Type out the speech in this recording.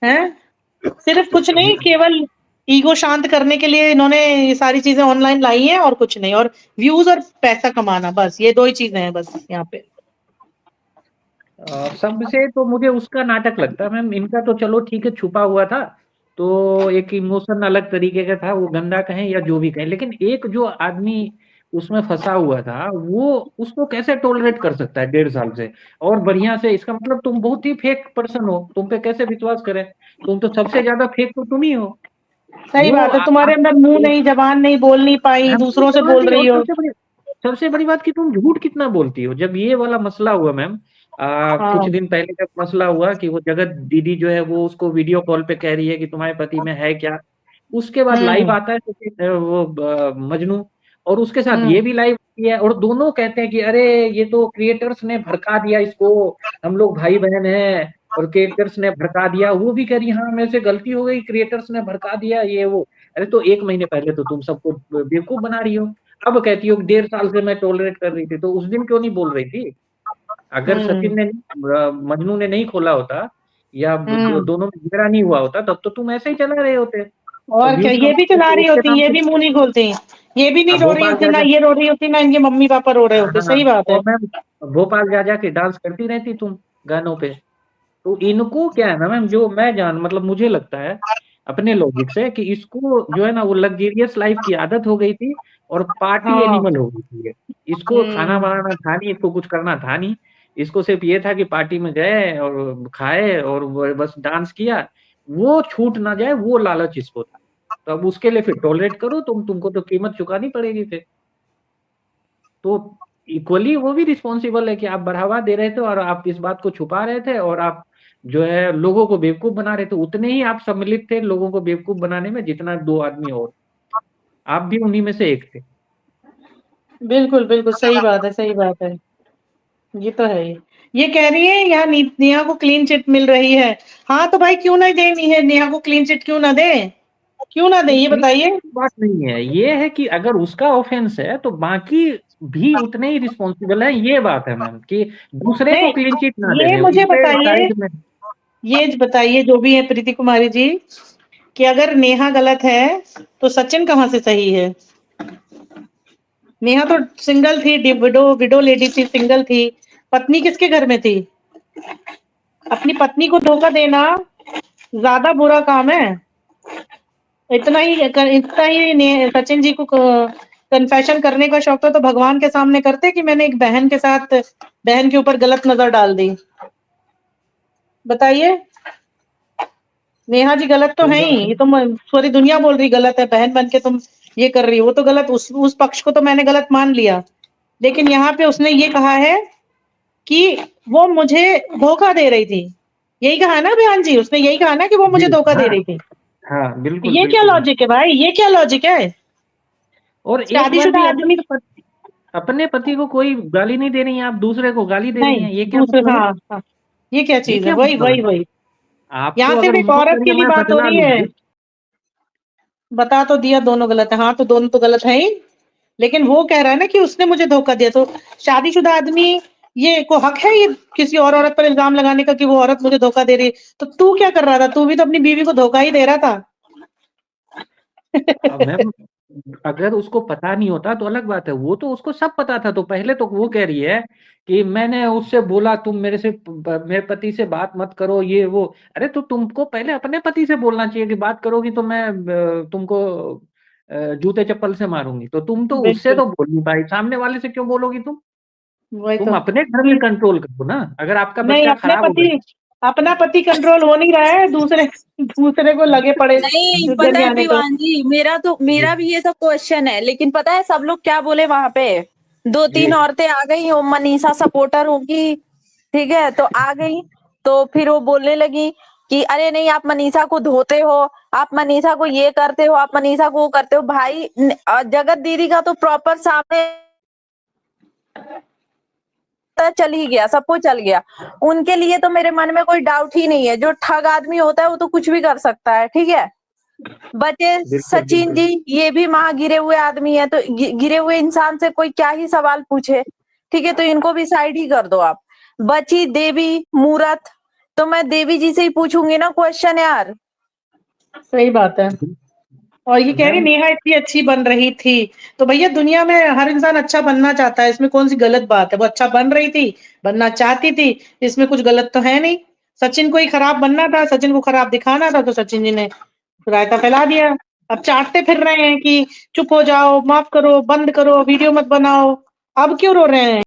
हैं? सिर्फ कुछ नहीं, केवल ईगो शांत करने के लिए इन्होंने ये सारी चीज़ें ऑनलाइन लाई हैं और कुछ नहीं, और व्यूज़ और पैसा कमाना, बस ये 2 ही चीज़ें हैं बस यहाँ पे। सबसे तो मुझे उसका नाटक लगता है मैम, इनका तो चलो ठीक है छुपा हुआ था, तो एक इमोशन अलग तरीके का था, वो गंदा कहें या जो भी कहें, लेकिन एक जो आदमी उसमें फंसा हुआ था वो उसको कैसे टॉलरेट कर सकता है 1.5 साल से, और बढ़िया से, इसका मतलब तुम बहुत ही फेक पर्सन हो, तुम पे कैसे विश्वास करें, तुम तो सबसे ज्यादा फेक तो तुम ही हो। सही वो बात है, तुम्हारे अंदर मुँह नहीं, ज़बान नहीं, बोल नहीं पाई, हम दूसरों से जवान बोल नहीं, और रही हो। सबसे बड़ी बात कि तुम झूठ कितना बोलती हो। जब ये वाला मसला हुआ मैम, कुछ हाँ। दिन पहले जब मसला हुआ कि वो जगत दीदी जो है वो उसको वीडियो कॉल पे कह रही है कि तुम्हारे पति में है क्या, उसके बाद लाइव हुँ, आता है तो फिर, वो मजनू, और उसके साथ ये हुँ, भी लाइव किया है, और दोनों कहते हैं कि अरे ये तो क्रिएटर्स ने भड़का दिया इसको, हम लोग भाई बहन हैं और क्रिएटर्स ने भड़का दिया। वो भी कह रही हाँ मेरे से गलती हो गई, क्रिएटर्स ने भड़का दिया ये वो। अरे तो 1 महीने पहले तो तुम सबको बेवकूफ बना रही हो, अब कहती हो कि 1.5 साल से मैं टॉलरेट कर रही थी, तो उस दिन क्यों नहीं बोल रही थी? अगर हुँ, सचिन ने मजनू ने नहीं खोला होता, या हुँ। दोनों में झगड़ा नहीं हुआ होता, तब तो तुम ऐसे ही चला रहे होते और और क्या, व्यूज ये भी कमाते चला तो रही उसके होती, नाम ये पे। भी मुँह नहीं खोलती, ये भी नहीं अब रो रही भोपाल होती, जा ना जा, ये रो रही होती, ना इनके मम्मी-पापा रो रहे होते, हाँ, सही बात है। और मैम भोपाल जा जा के डांस करती रहती तुम गानों पे। तो इनको क्या है ना मैम, जो मैं जान मतलब मुझे लगता है अपने लॉजिक से कि इसको जो है ना वो लग्जेरियस लाइफ की आदत हो गई थी, और पार्टी हाँ, एनिमल हो गई थी ये। इसको खाना हुँ, बनाना था नहीं, इसको कुछ करना था नहीं, इसको सिर्फ ये था कि पार्टी में गए और खाए और बस डांस किया, वो छूट ना जाए वो लालच इसको था। तो अब उसके लिए फिर टॉलरेट करो तुमको तो कीमत चुकानी पड़ेगी फिर। तो इक्वली वो भी रिस्पॉन्सिबल है कि आप बढ़ावा दे रहे थे और आप इस बात को छुपा रहे थे, और आप जो है लोगों को बेवकूफ बना रहे थे, उतने ही आप सम्मिलित थे लोगों को बेवकूफ बनाने में जितना 2 आदमी और, आप भी उन्हीं में से एक थे। बिल्कुल, बिल्कुल, सही बात है, सही बात है। ये तो है ही। ये कह रही है यहाँ नेहा को क्लीन चिट मिल रही है। हाँ, तो भाई क्यों नहीं देनी है नेहा को क्लीन चिट, क्यों ना दें? क्यों ना दें नहीं, ये क्लीन बताइए? बात नहीं है, ये है कि अगर उसका ऑफेंस है तो बाकी भी उतने ही रिस्पॉन्सिबल है, ये बात है मैम कि दूसरे को नहीं, क्लीन चिट ना ये देने मुझे उनके बताइए, साइड में। ये बताइए जो भी है प्रीति कुमारी जी, कि अगर नेहा गलत है, तो सचिन कहाँ से सही है? नेहा तो सिंगल थी, विडो विडो लेडी थी, सिंगल थी। पत्नी किसके घर में थी? अपनी पत्नी को धोखा देना ज़्यादा बुरा काम है। सचिन जी को कन्फेशन करने का शौक था तो भगवान के सामने करते कि मैंने एक बहन के साथ बहन के ऊपर गलत नज़र डाल दी। बताइए? नेहा जी गलत तो कोई है ही, बात ये नहीं। तो सारी दुनिया बोल रही गलत है, बहन बन के तुम ये कर रही हो, वो तो गलत, उस पक्ष को तो मैंने गलत मान लिया। लेकिन यहाँ पे उसने ये कहा है कि वो मुझे धोखा दे रही थी। यही कहा है ना बयान जी? उसने यही कहा ना कि वो मुझे जी धोखा दे हाँ, रही थी। हाँ बिल्कुल ये क्या बिल्कुल। लॉजिक है भाई? ये क्या लॉजिक है? और एक बात शादीशुदा भी, आदमी अपने पति को कोई गाली नहीं दे रही हैं, आप दूसरे को गाली दे रही नहीं, हैं, ये क्या दूसरे मतलब है? हाँ, हाँ। ये क्या ये चीज़ है? क्या वही, मतलब है? वही, वही। आपको यहाँ अगर सिर्फ एक हिम्मत औरत है के कि लिए मैं बात हो बदला रही है। लूंगी। बता तो दिया दोनों गलत है। हाँ, तो दोनों तो गलत है ही। लेकिन वो कह रहा है ना कि उसने मुझे धोखा दिया, तो शादीशुदा आदमी ये को हक है ये किसी और औरत पर इल्ज़ाम लगाने का कि वो औरत मुझे धोखा दे रही है। तो तू क्या कर रहा था? तू भी तो अपनी बीवी को धोखा ही दे रहा था। अब मैम, अगर उसको पता नहीं होता तो अलग बात है, वो तो उसको सब पता था, तो पहले तो वो कह रही है कि मैंने उससे बोला तुम मेरे पति से बात मत करो ये वो। अरे तो तुमको पहले अपने पति से बोलना चाहिए कि बात करोगी तो मैं तुमको जूते चप्पल से मारूंगी, तो तुम तो उससे बिल्कुल, तो बोल नहीं पाई, सामने वाले से क्यों बोलोगी तुम? वही तुम तो। अपने घर में कंट्रोल करो ना, अगर आपका नहीं, बच्चा खराब हो गया। अपना पति कंट्रोल हो नहीं रहा है, दूसरे दूसरे को लगे पड़े नहीं सुधर पता है जाने को। विवान जी, जी मेरा भी ये सब क्वेश्चन है, लेकिन पता है सब लोग क्या बोले वहां पे? दो जी तीन औरतें आ गई, वो मनीषा सपोर्टर होगी, ठीक है, तो आ गई, तो फिर वो बोलने लगी कि अरे नहीं आप मनीषा को धोते हो, आप मनीषा को ये करते हो, आप मनीषा को वो करते हो। भाई जगत दीदी का तो प्रॉपर सामने पता चल ही गया, सबको चल गया। उनके लिए तो मेरे मन में कोई डाउट ही नहीं है, जो ठग आदमी होता है वो तो कुछ भी कर सकता है, ठीक है। बचे बिल्कुल सचिन बिल्कुल। जी, ये भी महा गिरे हुए आदमी है, तो गिरे हुए इंसान से कोई क्या ही सवाल पूछे, ठीक है, तो इनको भी साइड ही कर दो आप। बची देवी मूरत, तो मैं देवी जी से ही पूछूंगी ना क्वेश्चन यार। सही बात है। और ये कह रही मैम नेहा इतनी अच्छी बन रही थी, तो भैया दुनिया में हर इंसान अच्छा बनना चाहता है, इसमें कौन सी गलत बात है? वो अच्छा बन रही थी, बनना चाहती थी, इसमें कुछ गलत तो है नहीं। सचिन को ही खराब बनना था, सचिन को खराब दिखाना था, तो सचिन जी ने रायता फैला दिया। अब चाटते फिर रहे हैं कि चुप हो जाओ, माफ करो, बंद करो, वीडियो मत बनाओ। अब क्यों रो रहे हैं?